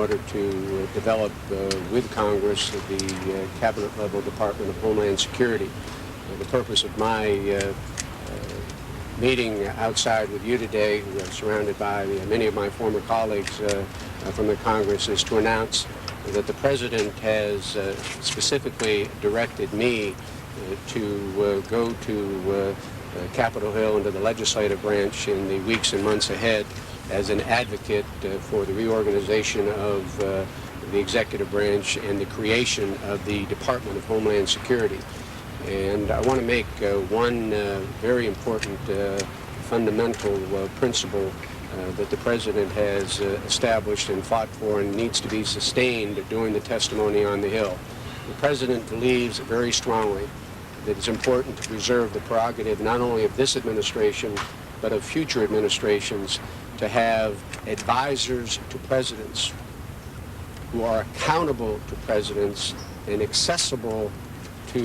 order to develop with Congress the cabinet-level Department of Homeland Security. The purpose of my meeting outside with you today, surrounded by many of my former colleagues from the Congress, is to announce that the President has specifically directed me to go to Capitol Hill and to the legislative branch in the weeks and months ahead as an advocate for the reorganization of the executive branch and the creation of the Department of Homeland Security. And I want to make one very important fundamental principle that the President has established and fought for and needs to be sustained during the testimony on the Hill. The President believes very strongly that it's important to preserve the prerogative not only of this administration, but of future administrations to have advisors to presidents who are accountable to presidents and accessible to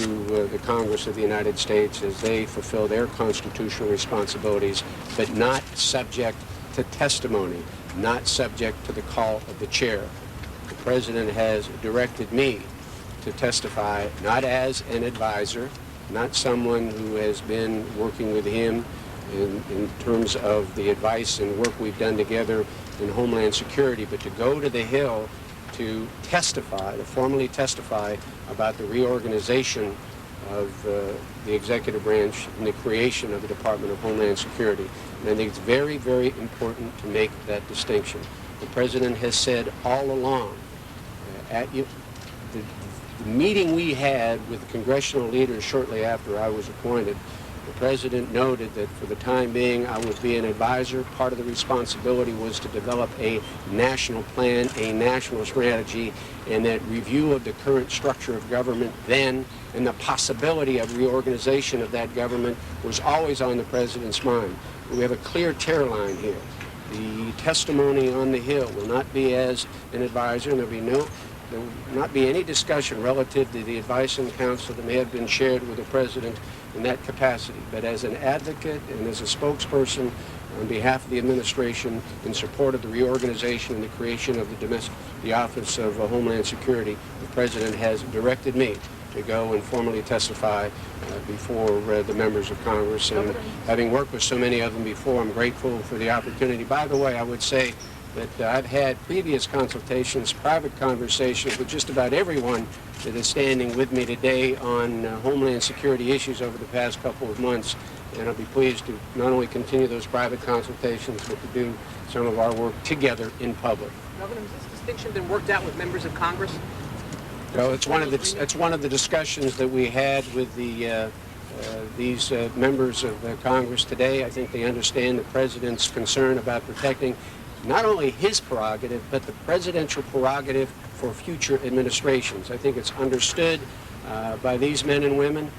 the Congress of the United States as they fulfill their constitutional responsibilities, but not subject to testimony, not subject to the call of the chair. The President has directed me to testify not as an advisor, not someone who has been working with him in terms of the advice and work we've done together in Homeland Security, but to go to the Hill to testify, to formally testify about the reorganization of the executive branch and the creation of the Department of Homeland Security. And I think it's very, very important to make that distinction. The President has said all along, the meeting we had with the congressional leaders shortly after I was appointed, the President noted that for the time being I would be an advisor. Part of the responsibility was to develop a national plan, a national strategy, and that review of the current structure of government then and the possibility of reorganization of that government was always on the President's mind. We have a clear tear line here. The testimony on the Hill will not be as an advisor, and there will not be any discussion relative to the advice and counsel that may have been shared with the President in that capacity, but as an advocate and as a spokesperson on behalf of the administration in support of the reorganization and the creation of the Office of Homeland Security, the President has directed me to go and formally testify before the members of Congress. And having worked with so many of them before, I'm grateful for the opportunity. By the way, I would say that I've had previous consultations, private conversations with just about everyone that is standing with me today on Homeland Security issues over the past couple of months. And I'll be pleased to not only continue those private consultations, but to do some of our work together in public. Governor, has this distinction been worked out with members of Congress? Well, it's one of the discussions that we had with these members of Congress today. I think they understand the President's concern about protecting not only his prerogative, but the presidential prerogative for future administrations. I think it's understood by these men and women.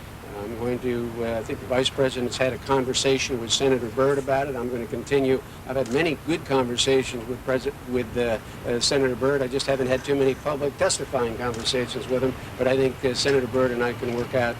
I'm going to, I think the Vice President's had a conversation with Senator Byrd about it. I'm going to continue. I've had many good conversations with Senator Byrd. I just haven't had too many public testifying conversations with him. But I think Senator Byrd and I can work out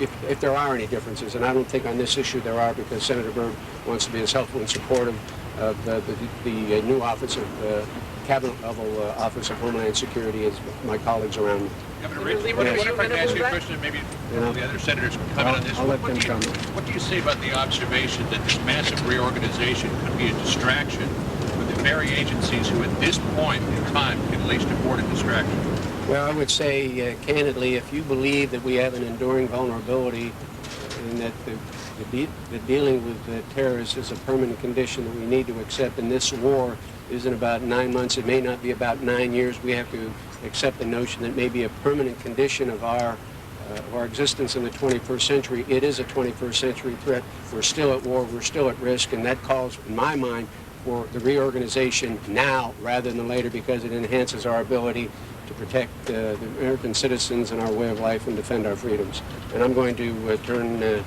if there are any differences. And I don't think on this issue there are, because Senator Byrd wants to be as helpful and supportive of the new office of cabinet-level Office of Homeland Security as my colleagues around me. Governor Rich, what if I can ask you a question, and maybe the other senators can comment on this? I'll let them comment. What do you say about the observation that this massive reorganization could be a distraction for the very agencies who at this point in time can least afford a distraction? Well, I would say, candidly, if you believe that we have an enduring vulnerability and that the dealing with terrorists is a permanent condition that we need to accept, and this war isn't about 9 months, it may not be about 9 years, we have to accept the notion that may be a permanent condition of our existence in the 21st century. It is a 21st century threat. We're still at war, we're still at risk, and that calls, in my mind, for the reorganization now rather than later, because it enhances our ability to protect the American citizens and our way of life and defend our freedoms. And I'm going to turn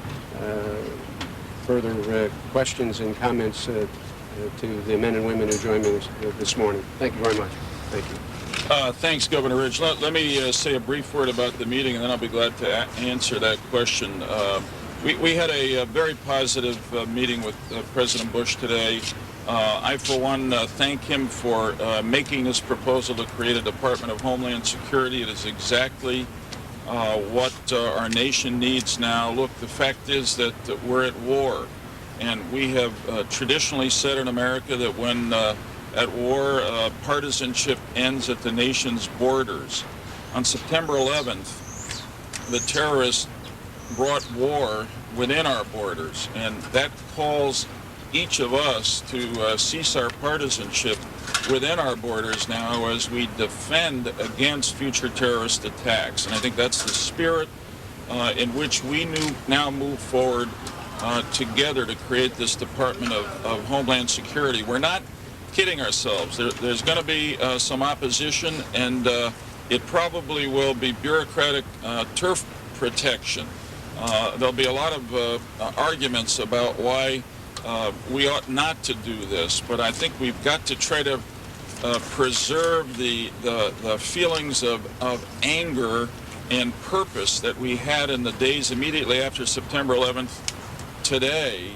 further questions and comments to the men and women who joined me this morning. Thank you very much. Thank you. Thanks, Governor Ridge. Let me say a brief word about the meeting, and then I'll be glad to answer that question. We had a very positive meeting with President Bush today. I, for one, thank him for making this proposal to create a Department of Homeland Security. It is exactly what our nation needs now. Look, the fact is that we're at war, and we have traditionally said in America that when at war, partisanship ends at the nation's borders. On September 11th, the terrorists brought war within our borders, and that calls each of us to cease our partisanship within our borders now as we defend against future terrorist attacks. And I think that's the spirit in which we now move forward together to create this Department of Homeland Security. We're not kidding ourselves. There's going to be some opposition, and it probably will be bureaucratic turf protection. There'll be a lot of arguments about why we ought not to do this, but I think we've got to try to preserve the feelings of anger and purpose that we had in the days immediately after September 11th today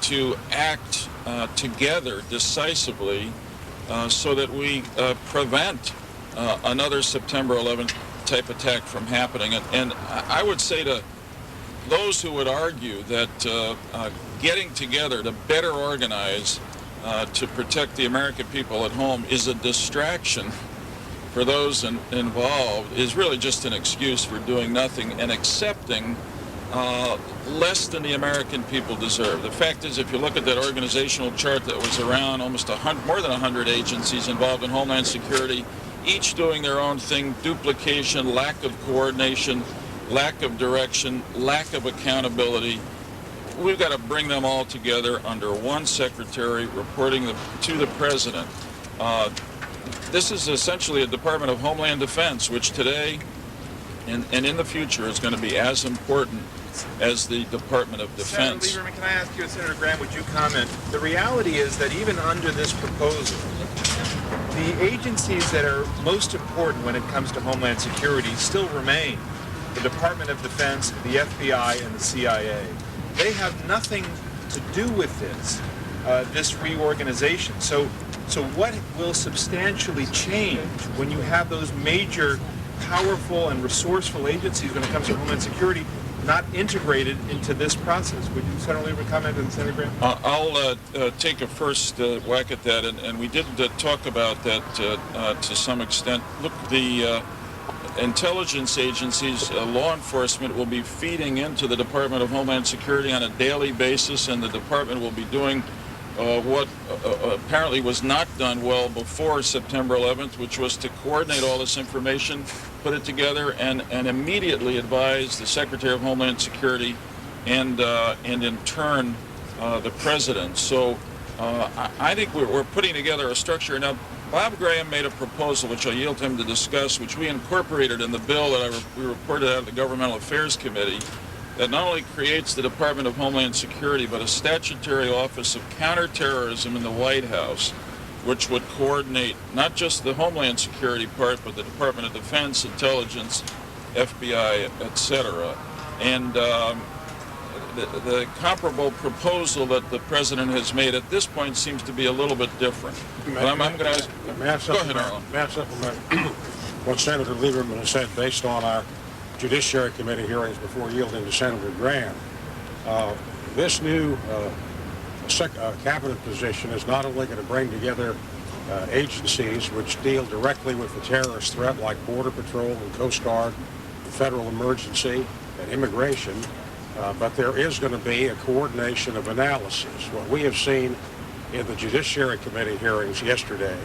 to act together decisively so that we prevent another September 11th type attack from happening. And I would say to those who would argue that getting together to better organize to protect the American people at home is a distraction for those involved is really just an excuse for doing nothing and accepting less than the American people deserve. The fact is, if you look at that organizational chart that was around, almost more than 100 agencies involved in Homeland Security, each doing their own thing, duplication, lack of coordination, lack of direction, lack of accountability. We've got to bring them all together under one secretary reporting to the president. This is essentially a Department of Homeland Defense, which today and in the future is going to be as important as the Department of Defense. Senator Lieberman, can I ask you, Senator Graham, would you comment? The reality is that even under this proposal, the agencies that are most important when it comes to Homeland Security still remain the Department of Defense, the FBI, and the CIA. They have nothing to do with this reorganization. So what will substantially change when you have those major, powerful, and resourceful agencies when it comes to Homeland Security not integrated into this process? Would you, Senator Lieberman, comment on Senator Graham? I'll take a first whack at that, and we did talk about that to some extent. Look, the intelligence agencies, law enforcement will be feeding into the Department of Homeland Security on a daily basis, and the department will be doing what apparently was not done well before September 11th, which was to coordinate all this information, put it together, and immediately advise the Secretary of Homeland Security and in turn the President. So I think we're putting together a structure. Now, Bob Graham made a proposal, which I yield to him to discuss, which we incorporated in the bill that we reported out of the Governmental Affairs Committee, that not only creates the Department of Homeland Security, but a statutory office of counterterrorism in the White House, which would coordinate not just the Homeland Security part, but the Department of Defense, Intelligence, FBI, etc. And the comparable proposal that the President has made at this point seems to be a little bit different. But I'm going to ask... Go ahead, Arlen. May I supplement what Senator Lieberman has said based on our Judiciary Committee hearings before yielding to Senator Graham? This new cabinet position is not only going to bring together agencies which deal directly with the terrorist threat, like Border Patrol and Coast Guard, the Federal Emergency, and Immigration, but there is going to be a coordination of analysis. What we have seen in the Judiciary Committee hearings yesterday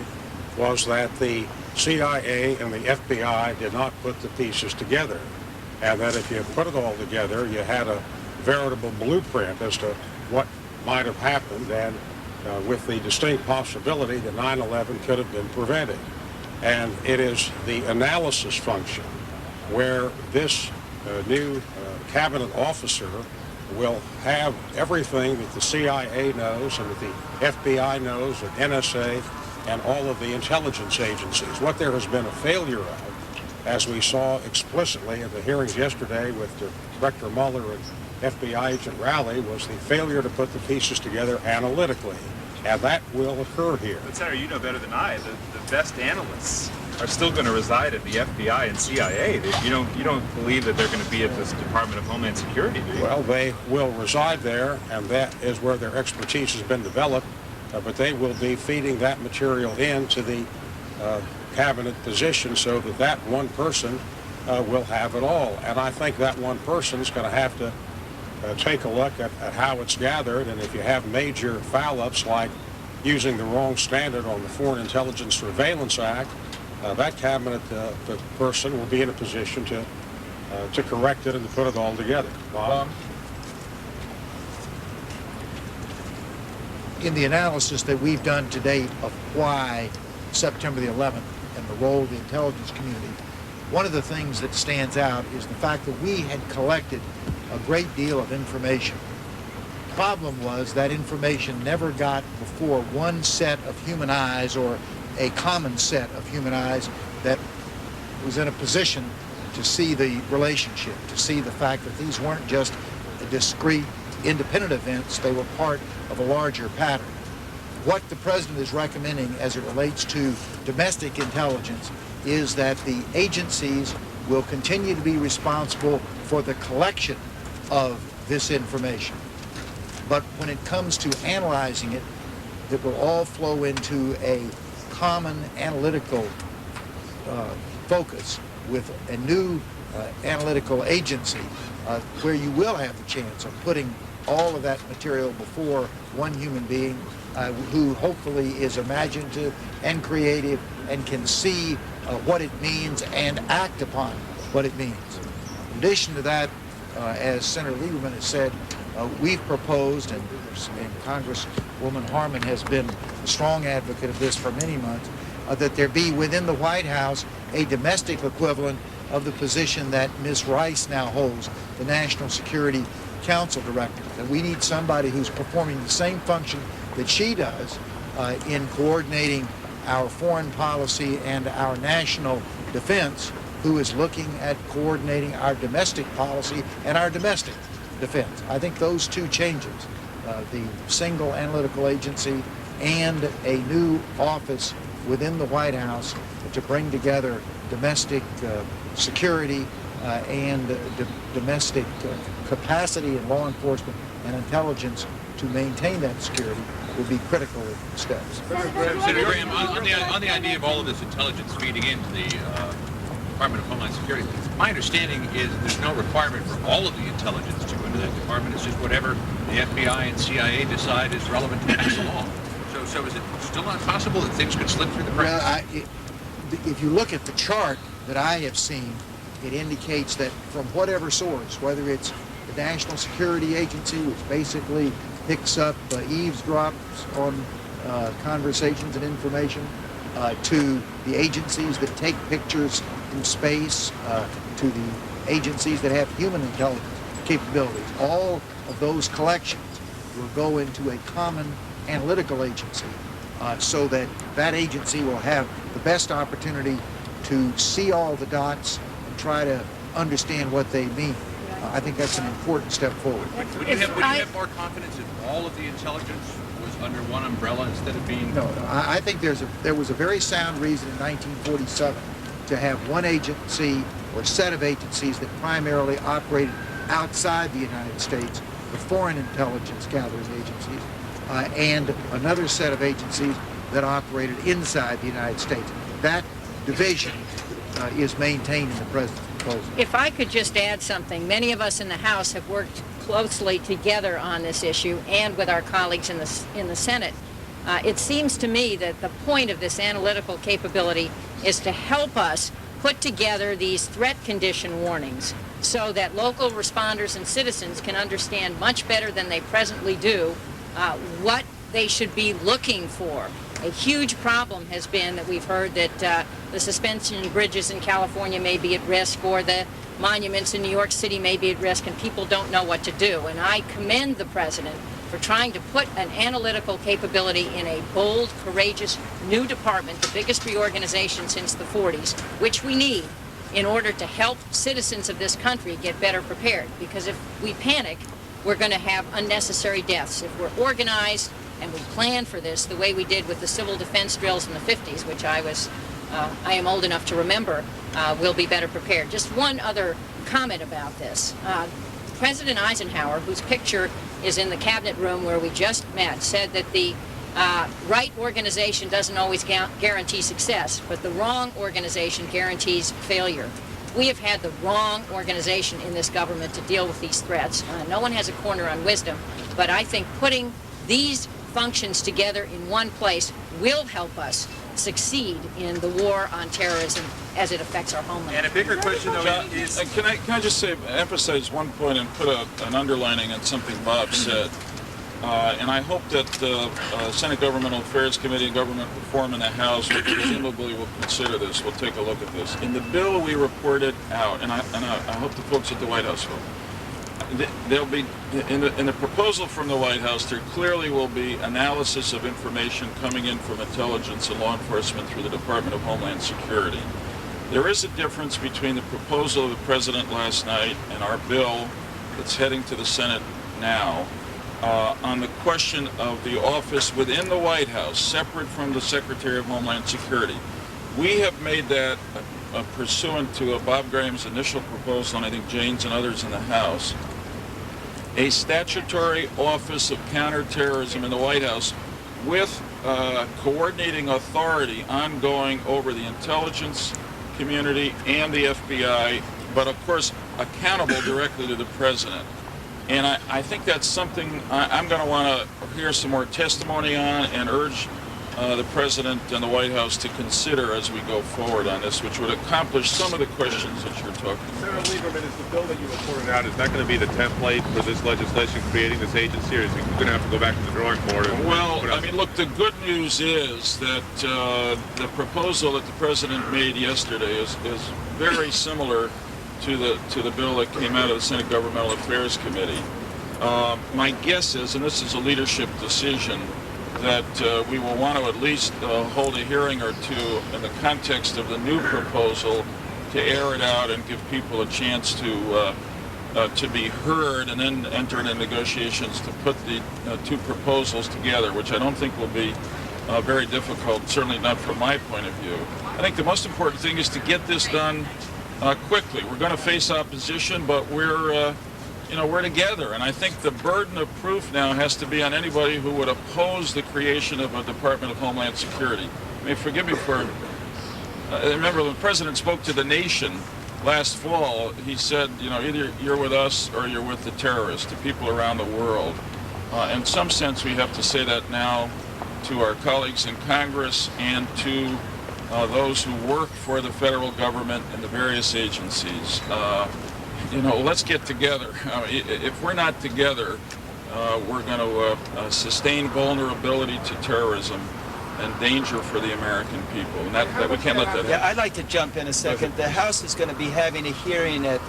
was that the CIA and the FBI did not put the pieces together, and that if you put it all together, you had a veritable blueprint as to what might have happened, and with the distinct possibility that 9/11 could have been prevented. And it is the analysis function where this new cabinet officer will have everything that the CIA knows and that the FBI knows and NSA and all of the intelligence agencies. What there has been a failure of, as we saw explicitly in the hearings yesterday with Director Mueller and FBI agent Rowley, was the failure to put the pieces together analytically. and that will occur here. But Senator, you know better than I, the best analysts are still going to reside at the FBI and CIA. You don't believe that they're going to be at this Department of Homeland Security, do you? Well, they will reside there, and that is where their expertise has been developed, but they will be feeding that material into the cabinet position so that that one person will have it all. And I think that one person is going to have to take a look at how it's gathered, and if you have major foul-ups like using the wrong standard on the Foreign Intelligence Surveillance Act, that cabinet person will be in a position to correct it and to put it all together. Bob? In the analysis that we've done to date of why September the 11th and the role of the intelligence community, one of the things that stands out is the fact that we had collected a great deal of information. The problem was that information never got before one set of human eyes, or a common set of human eyes that was in a position to see the relationship, to see the fact that these weren't just discrete, independent events, they were part of a larger pattern. What the President is recommending as it relates to domestic intelligence is that the agencies will continue to be responsible for the collection of this information. But when it comes to analyzing it, it will all flow into a common analytical focus with a new analytical agency where you will have the chance of putting all of that material before one human being who hopefully is imaginative and creative and can see what it means and act upon what it means. In addition to that, as Senator Lieberman has said, we've proposed, and Congresswoman Harman has been a strong advocate of this for many months, that there be within the White House a domestic equivalent of the position that Ms. Rice now holds, the National Security Council Director. That we need somebody who's performing the same function that she does in coordinating our foreign policy and our national defense, who is looking at coordinating our domestic policy and our domestic defense. I think those two changes, the single analytical agency and a new office within the White House to bring together domestic security and domestic capacity in law enforcement and intelligence to maintain that security, will be critical steps. Senator Graham, on the idea of all of this intelligence feeding into the Department of Homeland Security, my understanding is there's no requirement for all of the intelligence to go into that department. It's just whatever the FBI and CIA decide is relevant to pass along. So is it still not possible that things could slip through the cracks? Well, if you look at the chart that I have seen, it indicates that from whatever source, whether it's the National Security Agency, which basically picks up eavesdrops on conversations and information, to the agencies that take pictures in space, to the agencies that have human intelligence capabilities. All of those collections will go into a common analytical agency so that that agency will have the best opportunity to see all the dots and try to understand what they mean. I think that's an important step forward. Would you have more confidence if all of the intelligence was under one umbrella instead of being... No, I think there was a very sound reason in 1947 to have one agency or set of agencies that primarily operated outside the United States, the foreign intelligence gathering agencies, and another set of agencies that operated inside the United States. That division is maintained in the President's proposal. If I could just add something, many of us in the House have worked closely together on this issue and with our colleagues in the Senate. It seems to me that the point of this analytical capability is to help us put together these threat condition warnings so that local responders and citizens can understand much better than they presently do what they should be looking for. A huge problem has been that we've heard that the suspension bridges in California may be at risk, or the monuments in New York City may be at risk, and people don't know what to do. And I commend the President for trying to put an analytical capability in a bold, courageous new department, the biggest reorganization since the 40s, which we need in order to help citizens of this country get better prepared. Because if we panic, we're going to have unnecessary deaths. If we're organized and we plan for this the way we did with the civil defense drills in the 50s, which I am old enough to remember, we'll be better prepared. Just one other comment about this. President Eisenhower, whose picture is in the cabinet room where we just met, said that the right organization doesn't always guarantee success, but the wrong organization guarantees failure. We have had the wrong organization in this government to deal with these threats. No one has a corner on wisdom, but I think putting these functions together in one place will help us succeed in the war on terrorism as it affects our homeland. And a bigger question, though, is... Can I just say, emphasize one point and put an underlining on something Bob said? And I hope that the Senate Governmental Affairs Committee and Government Reform in the House, which presumably will consider this, will take a look at this. In the bill we reported out, and I hope the folks at the White House will, there'll be, in the proposal from the White House, there clearly will be analysis of information coming in from intelligence and law enforcement through the Department of Homeland Security. There is a difference between the proposal of the President last night and our bill that's heading to the Senate now. On the question of the office within the White House, separate from the Secretary of Homeland Security. We have made that pursuant to Bob Graham's initial proposal, and I think Jane's and others in the House, a statutory office of counterterrorism in the White House with coordinating authority ongoing over the intelligence community and the FBI, but of course accountable directly to the President. And I think that's something I'm going to want to hear some more testimony on and urge the President and the White House to consider as we go forward on this, which would accomplish some of the questions that you're talking about. Senator Lieberman, is the bill that you reported out, is that going to be the template for this legislation creating this agency, or is it going to have to go back to the drawing board? Well, I mean, look, the good news is that the proposal that the President made yesterday is very similar to the bill that came out of the Senate Governmental Affairs Committee. My guess is, and this is a leadership decision, that we will want to at least hold a hearing or two in the context of the new proposal to air it out and give people a chance to be heard, and then enter into negotiations to put the two proposals together, which I don't think will be very difficult, certainly not from my point of view. I think the most important thing is to get this done quickly. We're going to face opposition, but we're together, and I think the burden of proof now has to be on anybody who would oppose the creation of a Department of Homeland Security. I mean, forgive me for, remember when the President spoke to the nation last fall, he said, either you're with us or you're with the terrorists, to people around the world. In some sense, we have to say that now to our colleagues in Congress and to those who work for the federal government and the various agencies. Let's get together. If we're not together, we're going to sustain vulnerability to terrorism and danger for the American people. And that we can't let that happen. Yeah, I'd like to jump in a second. The House is going to be having a hearing at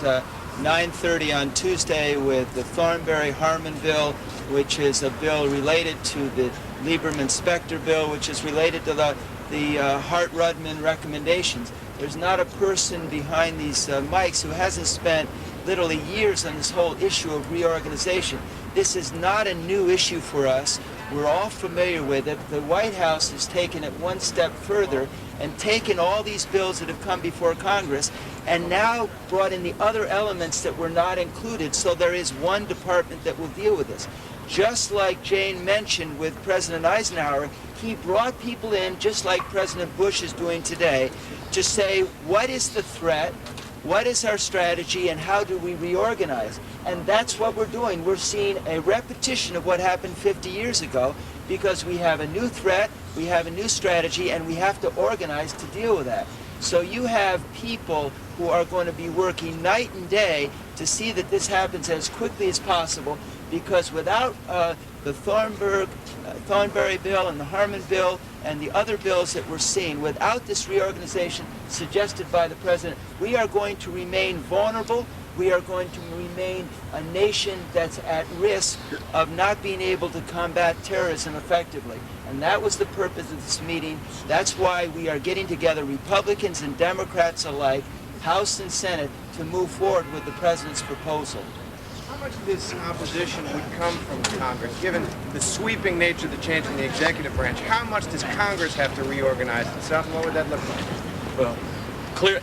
9:30 on Tuesday with the Thornberry-Harmon bill, which is a bill related to the Lieberman-Specter bill, which is related to the Hart-Rudman recommendations. There's not a person behind these mics who hasn't spent literally years on this whole issue of reorganization. This is not a new issue for us. We're all familiar with it. The White House has taken it one step further and taken all these bills that have come before Congress and now brought in the other elements that were not included, so there is one department that will deal with this. Just like Jane mentioned with President Eisenhower, he brought people in, just like President Bush is doing today, to say, what is the threat, what is our strategy, and how do we reorganize? And that's what we're doing. We're seeing a repetition of what happened 50 years ago, because we have a new threat, we have a new strategy, and we have to organize to deal with that. So you have people who are going to be working night and day to see that this happens as quickly as possible, because without the Thornberry bill and the Harmon bill and the other bills that we're seeing, without this reorganization suggested by the President, we are going to remain vulnerable. We are going to remain a nation that's at risk of not being able to combat terrorism effectively. And that was the purpose of this meeting. That's why we are getting together, Republicans and Democrats alike, House and Senate, to move forward with the President's proposal. How much of this opposition would come from Congress, given the sweeping nature of the change in the executive branch? How much does Congress have to reorganize itself, and what would that look like? Well,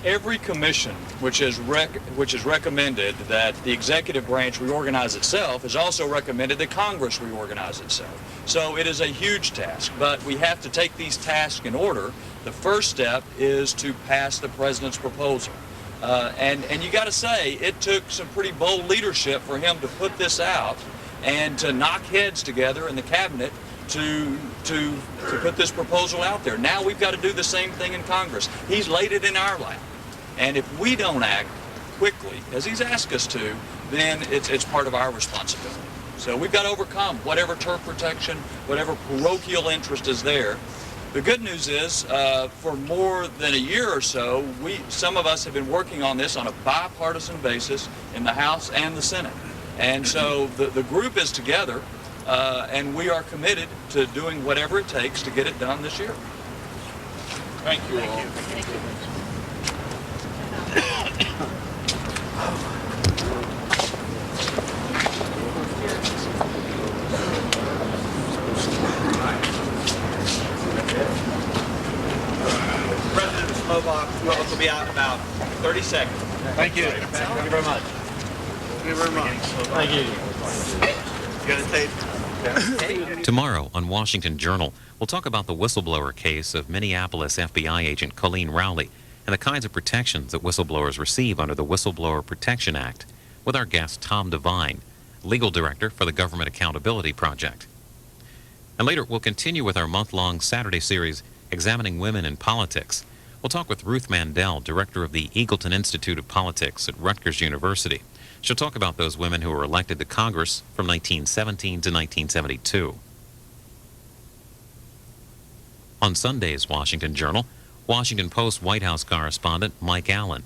every commission which has recommended that the executive branch reorganize itself has also recommended that Congress reorganize itself. So it is a huge task, but we have to take these tasks in order. The first step is to pass the president's proposal. And you got to say, it took some pretty bold leadership for him to put this out and to knock heads together in the cabinet to put this proposal out there. Now we've got to do the same thing in Congress. He's laid it in our lap. And if we don't act quickly, as he's asked us to, then it's part of our responsibility. So we've got to overcome whatever turf protection, whatever parochial interest is there. The good news is, for more than a year or so, some of us have been working on this on a bipartisan basis in the House and the Senate. And so the group is together, and we are committed to doing whatever it takes to get it done this year. Thank you all. President Slovak will be out in about 30 seconds. Thank you. Thank you very much. Thank you very much. Thank you. You got to take. Tomorrow on Washington Journal, we'll talk about the whistleblower case of Minneapolis FBI agent Colleen Rowley and the kinds of protections that whistleblowers receive under the Whistleblower Protection Act with our guest Tom Devine, legal director for the Government Accountability Project. And later, we'll continue with our month-long Saturday series examining women in politics. We'll talk with Ruth Mandel, director of the Eagleton Institute of Politics at Rutgers University. She'll talk about those women who were elected to Congress from 1917 to 1972. On Sunday's Washington Journal, Washington Post White House correspondent Mike Allen